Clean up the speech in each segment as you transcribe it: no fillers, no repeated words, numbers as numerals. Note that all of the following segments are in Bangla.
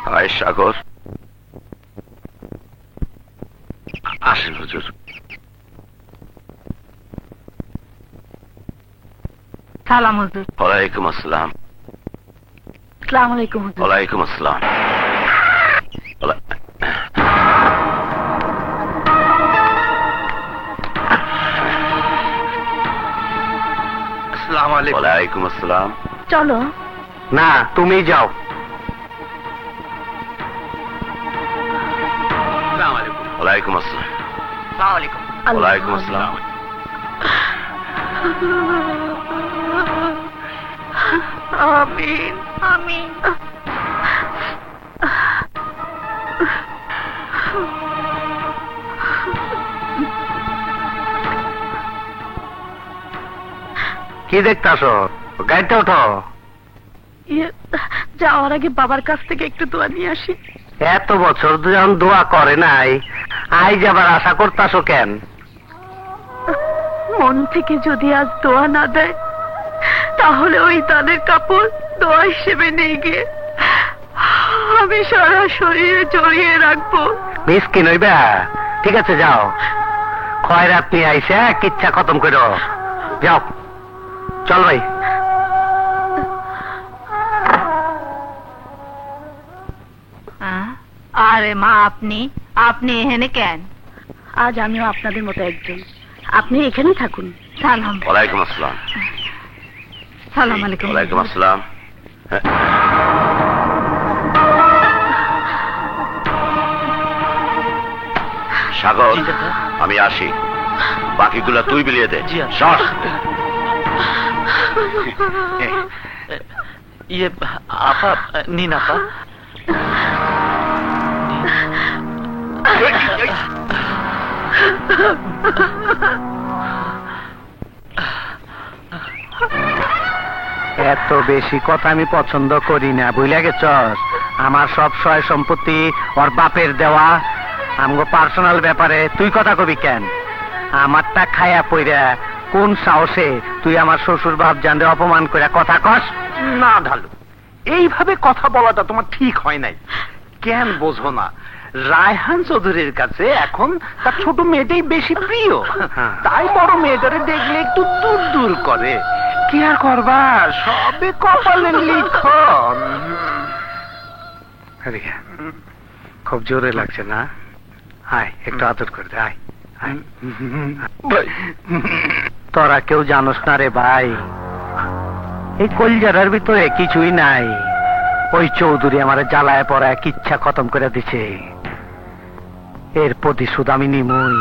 হায় সাগর, আসেন হুজুর। সালাম হুজুর। ওয়ালাইকুম আসসালাম। আসসালামু আলাইকুম হুজুর। ওয়ালাইকুম আসসালাম। আসসালামু আলাইকুম। ওয়ালাইকুম আসসালাম। চলো। না, তুমি যাও। ওয়ালাইকুম আসসালাম। ওয়ালাইকুম আসসালাম। আমিন আমিন। কি দেখতাছো? গাড়িতে ওঠো। যাওয়ার আগে বাবার কাছ থেকে একটু দোয়া নিয়ে আসি। এত বছর যখন দোয়া করে নাই, আজ আবার আশা করতাছো কেন? মন থেকে যদি আজ দোয়া না দেয়, তাহলে ওই তাদের কাপড় দোয়া হিসেবে নিয়ে গিয়ে আমি সারা শরীরে জড়িয়ে রাখবো। মিসকিন হইবা? ঠিক আছে, যাও। খয়রাত নিয়ে আইসা কিচ্ছা খতম করো। যাও, চল ভাই। আরে মা, আপনি আপনি এখানে কেন? আজ আমিও আপনাদের মতো একজন। আপনি এখানেই থাকুন। সালাম। ওয়ালাইকুম আসসালাম। সালাম আলাইকুম। ওয়ালাইকুম আসসালাম। সাগর, আমি আসি। বাকিগুলা তুই বিলিয়ে দে। সর। ইয়ে আপা, নিন আপা। এত বেশি কথা আমি পছন্দ করি না, বুঝলে গেছস? আমার সব সয় সম্পত্তি ওর বাপের দেওয়া। আমগো পার্সোনাল ব্যাপারে তুই কথা কবি কেন? আমারটা খায়া পইরা কোন সাহসে তুই আমার শ্বশুর বাপ জানরে অপমান করে কথা কস? না ঢালু, এইভাবে কথা বলাটা তোমার ঠিক হয় নাই। কেন বোঝো না? রায়হান চৌধুরীর কাছে এখন তার ছোট মেয়েটাই বেশি প্রিয়, তাই বড় মেয়েটারে দেখলে একটু দূর দূর করে। কি আর করবা, সবে কপালের লিখন। খুব জোরে লাগছে না? আয়, একটু আদর করে দে। আয়, তোরা কেউ জানোস না রে ভাই, এই কলজারার ভিতরে কিছুই নাই। ওই চৌধুরী আমার জ্বালায় পড়ায় কিচ্ছা খতম করে দিছে। এর প্রতিশোধ আমি নিমুই।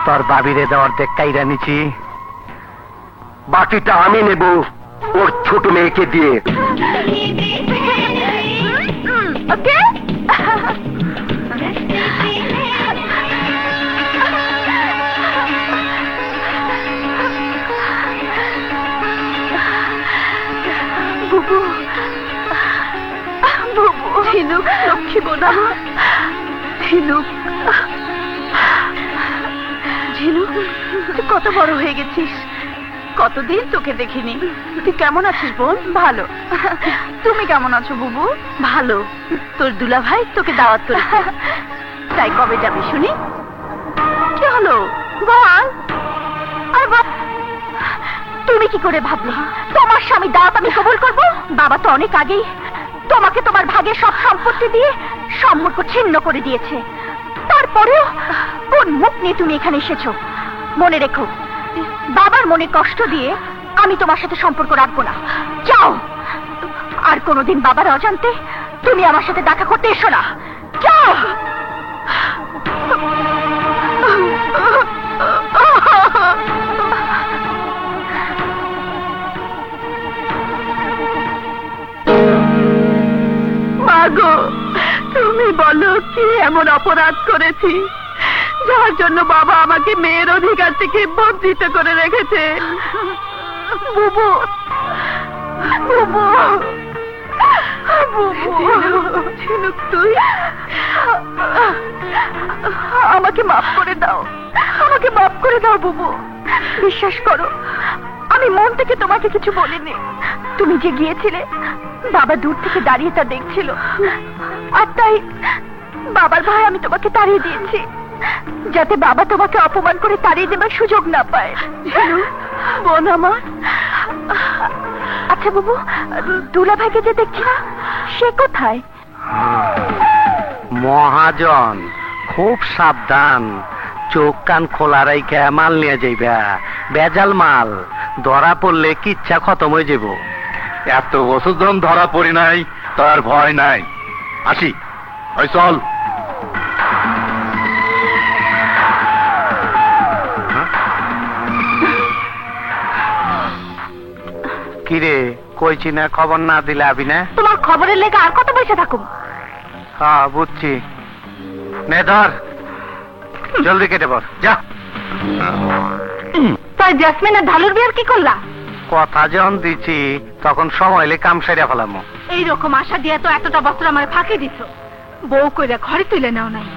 তোর বাবিরে দেওয়ার দেখ কাইরা নিছি, বাকিটা আমি নেব ওর ছোট মেয়েকে দিয়ে। বুবু, বুবু, ঝিনুক, লক্ষ্মী বোনা, ঝিনুক, ঝিনুক, তুই কত বড় হয়ে গেছিস। কতদিন তোকে দেখিনি। তুই কেমন আছিস বোন? ভালো। তুমি কেমন আছো বুবু? ভালো। তোর দুলা ভাই তোকে দাওয়াত করেছে, তাই কবে যাবি শুনি? কি হলো বল। আর বল, তুমি কি করে ভাবলে তোমার স্বামী দাওয়াত আমি কবুল করব? বাবা তো অনেক আগেই তোমাকে তোমার ভাগের সব সম্পত্তি দিয়ে সম্পর্ক ছিন্ন করে দিয়েছে। তারপরেও কোন মুখ নিয়ে তুমি এখানে এসেছো? মনে রেখো, বাবার মনে কষ্ট দিয়ে আমি তোমার সাথে সম্পর্ক রাখবো না। যাও, আর কোনোদিন বাবার অজান্তে তুমি আমার সাথে দেখা করতে এসো না। যাও। মাগো, তুমি বলো কি এমন অপরাধ করেছি যার জন্য বাবা আমাকে মেয়ের অধিকার থেকে বঞ্চিত করে রেখেছে? বুবু, বুবু, ঝিনুক, তুই আমাকে মাফ করে দাও, আমাকে মাফ করে দাও বুবু। বিশ্বাস করো, আমি আমি মন থেকে তোমাকে কিছু বলিনি। তুমি যে গিয়েছিলে, বাবা দূর থেকে দাঁড়িয়ে তা দেখছিল, আর তাই বাবার ভয়ে আমি তোমাকে তাড়িয়ে দিয়েছি, যাতে বাবা তোমাকে অপমান করে তাড়িয়ে দেবার সুযোগ না পায়। বোন আমার। আচ্ছা বাবু, দুলা ভাইকে যে দেখছি না, সে কোথায়? মহাজন, খুব সাবধান, চোখ কান খোলা রাইখা মাল নিয়ে যাইবা, বেজাল মাল, ধরা পড়লে কিচ্ছা খতম হয়ে যাব। এত বছর ধরে ধরা পড়ি নাই, তার ভয় নাই। আসি, ওই চল। কিরে, কইছি না খবর না দিলে আবি না? তোমার খবরের লেগে আর কত পয়সা থাকুম? হ্যাঁ বুঝছি, নে ধর, জলদি কেটে পড় যা। তাই জেসমিন আর ঢালুর বিয়ার কি করলা? কথা যখন দিছি তখন সময় এলে কাম সাইরা ফেলামো। এইরকম আশা দিয়ে তো এতটা বছর আমার ফাঁকি দিছ, বউ কইরা ঘরে তুলে নাও নাই।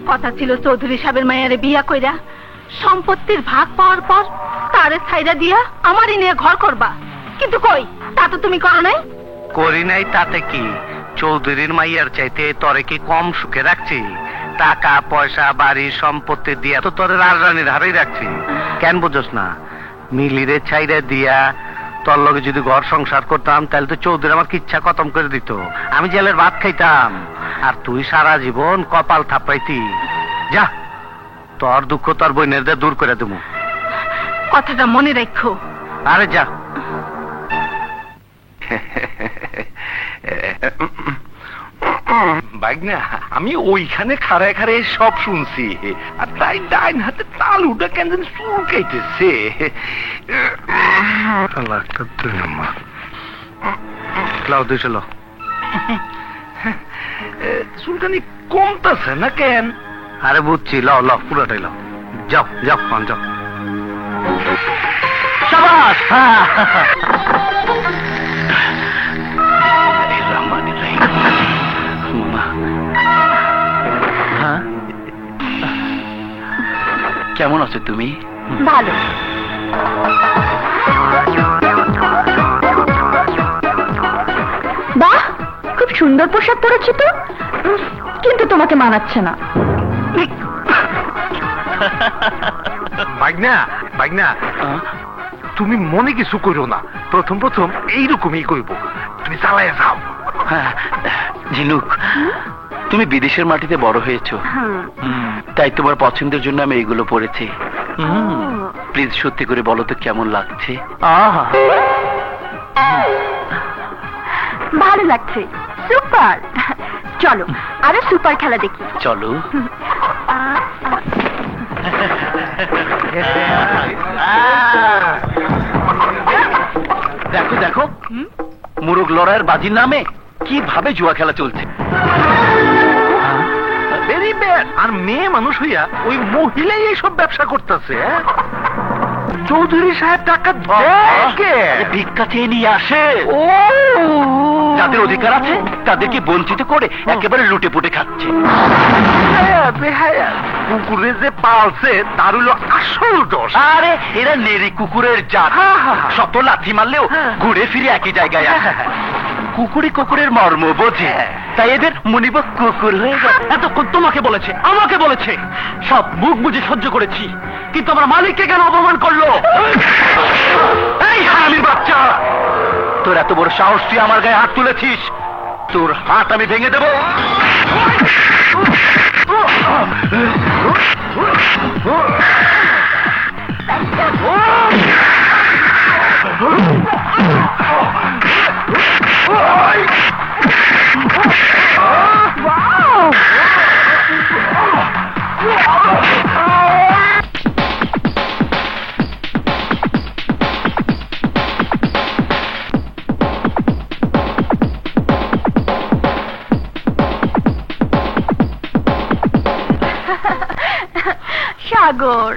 কথা ছিল চৌধুরী সাহেবের মায়ের বিয়া কইরা সম্পত্তির ভাগ পাওয়ার পর তারে ছাইরা দিয়া আমারই নিয়ে ঘর করবা, কিন্তু কই, তা তো তুমি করো নাই। করি নাই তাতে কি, চৌধুরীর মাইয়ার চাইতে তরে কি কম সুখে রাখছি? টাকা পয়সা বাড়ি সম্পত্তি দিয়া তো তোর রাজরানীর হারেই রাখছি। কেন বুঝোস না? মিলিরে ছাইরা দিয়া তোর লগে যদি ঘর সংসার করতাম, তাহলে তো চৌধুরী আমার কিচ্ছা খতম করে দিত, আমি জেলের ভাত খাইতাম, আর তুই সারা জীবন কপাল থাপাইতি। যা, তোর দুঃখ তোর বোনেরদের দূর করে দেবো। কথাটা মনে রাখো। আরে যা। বাইগনা, আমি ওইখানে খাড়ায় খাড়ায় সব শুনছি, আর তাই ডাইন হাতে তালুটা কেন যেন চুলকাইতেছে। চুলকানি কমতেছে না কেন? আরে বুঝছি, ল ল পুরোটাই ল, যাও যাও যাও। শাবাশ। হ্যাঁ, কেমন আছো তুমি? ভালো। বাহ, খুব সুন্দর পোশাক পরেছি তো, কিন্তু তোমাকে মানাচ্ছে না। বাইগনা, বাইগনা, তুমি মনে কিছু করো না, প্রথম প্রথম এইরকমই করবো, তুমি চালাইয়া যাও। হ্যাঁ, ঝিনুক, তুমি বিদেশের মাটিতে বড় হয়েছো, তাই তোমার পছন্দের জন্য আমি এগুলো পড়েছি। প্লিজ সত্যি করে বলো তো কেমন লাগছে? ভালো লাগছে, সুপার। চলো আরো সুপার খেলা দেখি। চলো। দেখো দেখো, মুরগ লড়াইয়ের বাজির নামে কিভাবে জুয়া খেলা চলছে। Very bad. আর মেয়ে মানুষ হইয়া ওই মহিলাই এইসব ব্যবসা করতেছে। চৌধুরী সাহেব টাকা দেখে ভিক্ষা চেয়ে নিয়ে আসে, ও যাদের অধিকার আছে তাদেরকে বঞ্চিত করে একেবারে লুটে পুটে খাচ্ছে। কুকুরে যে পালছে তার হলো আসল দোষ। আরে এরা নেড়ি কুকুরের জাত, শত লাথি মারলেও ঘুরে ফিরে একই জায়গায় আসে। কুকুরি কুকুরের মর্ম বোঝে, তাই এদের মনিব কুকুর হয়ে যায়। এতক্ষণ তোমাকে বলেছে, আমাকে বলেছে, সব মুখ বুঝে সহ্য করেছি, কিন্তু আমার মালিককে কেন অপমান করলো? এই হারামির বাচ্চা, তোর এত বড় সাহস, তুই আমার গায়ে হাত তুলেছিস, তোর হাত আমি ভেঙে দেবো। সাগর।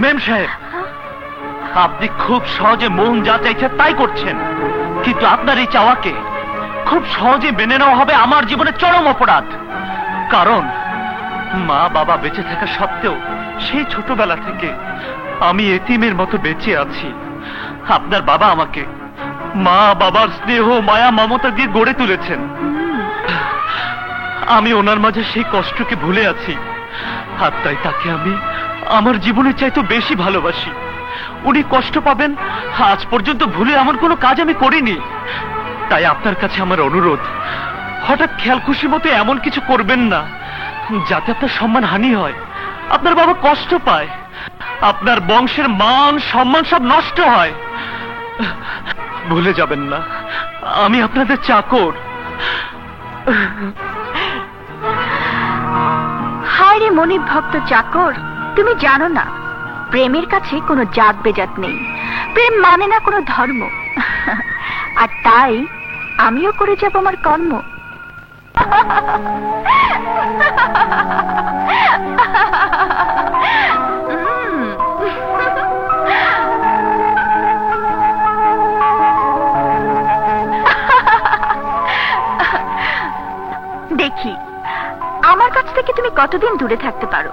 মেম সাহেব, আপনি খুব সহজে মন যা চাইছে তাই করছেন, কিন্তু আপনার এই চাওয়াকে খুব সহজে মেনে নেওয়া হবে আমার জীবনের চরম অপরাধ। কারণ মা বাবা বেঁচে থাকা সত্ত্বেও সেই ছোটবেলা থেকে আমি এতিমের মতো বেঁচে আছি। আপনার বাবা আমাকে মা বাবার স্নেহ মায়া মমতা দিয়ে গড়ে তুলেছেন। আমি ওনার মাঝে সেই কষ্টকে ভুলে আছি, আর তাই তাকে আমি আমার জীবনের চাইতে বেশি ভালোবাসি। উনি কষ্ট পাবেন আজ পর্যন্ত ভুলে এমন কোনো কাজ আমি করিনি। তাই আপনার কাছে আমার অনুরোধ, হঠাৎ খেয়াল খুশি মতো এমন কিছু করবেন না যাতে আপনার সম্মান হানি হয়, আপনার বাবা কষ্ট পায়, আপনার বংশের মান সম্মান সব নষ্ট হয়। ভুলে যাবেন না আমি আপনাদের চাকর। হায় রে মনিব ভক্ত চাকর, তুমি জানো না প্রেমের কাছে কোনো জাত বেজাত নেই, প্রেম মানে না কোনো ধর্ম। আর তাই আমিও করে যাব আমার কর্ম। দেখি আমার কাছ থেকে তুমি কতদিন দূরে থাকতে পারো।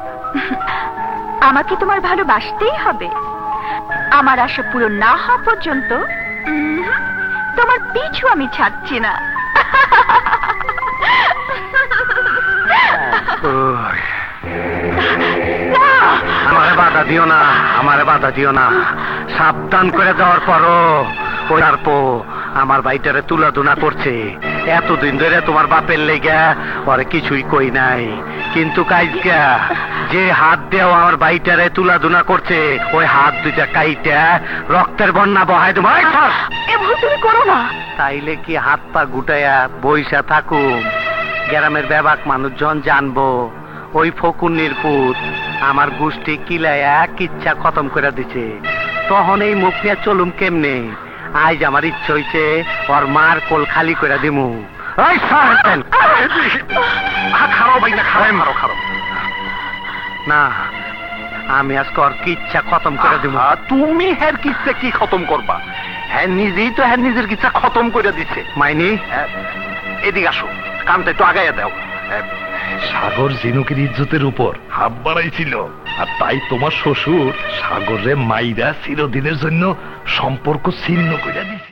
আমাকে তোমার ভালোবাসতেই হবে। আমার আশা পূরণ না হওয়া পর্যন্ত তোমার পিছু আমি ছাড়ছি না। আমারে বাধা দিও না, আমারে বাধা দিও না। সাবধান করে দেওয়ার পরও ওই আর পো আমার বাইটারে তুলাধুনা করছে। এতদিন ধরে তোমার বাপের লেগা পরে কিছুই কই নাই, কিন্তু কাইজকা যে হাত দেও আমার বাইটারে তুলাধুনা করছে, ওই হাত দুইটা কাইটা রক্তের বন্যা বহায় তোমার। এ ভুল তুমি করো না। তাইলে কি হাত পা গুটাইয়া বইসা থাকুম? গ্রামের ব্যাবাক মানুষজন জানবো ওই ফকুন্নির পুত আমার গোষ্ঠী কিলাইয়া কিচ্ছা খতম করে দিছে, তখন এই মুখ নিয়ে চলুম কেমনে? আজ আমার ইচ্ছা হইছে ওর মার কোল খালি করে দিমু। ওই খারাপ ভাই না, খারাপ মারো খারাপ না, আমি আজকে ওর কিচ্ছা খতম করে দিব। তুমি হ্যার কিচ্ছা কি খতম করবা? হ্যাঁ নিজেই তো হ্যাঁ নিজের কিচ্ছা খতম করে দিচ্ছে। মাইনি এদিকে আসো, কামটা একটু আগাইয়া দাও। সাগর ঝিনুকের ইজ্জতের উপর হাত বাড়াইছিল, আর তাই তোমার শ্বশুর সাগরে মাইরা চিরদিনের জন্য সম্পর্ক ছিন্ন করে দিছে।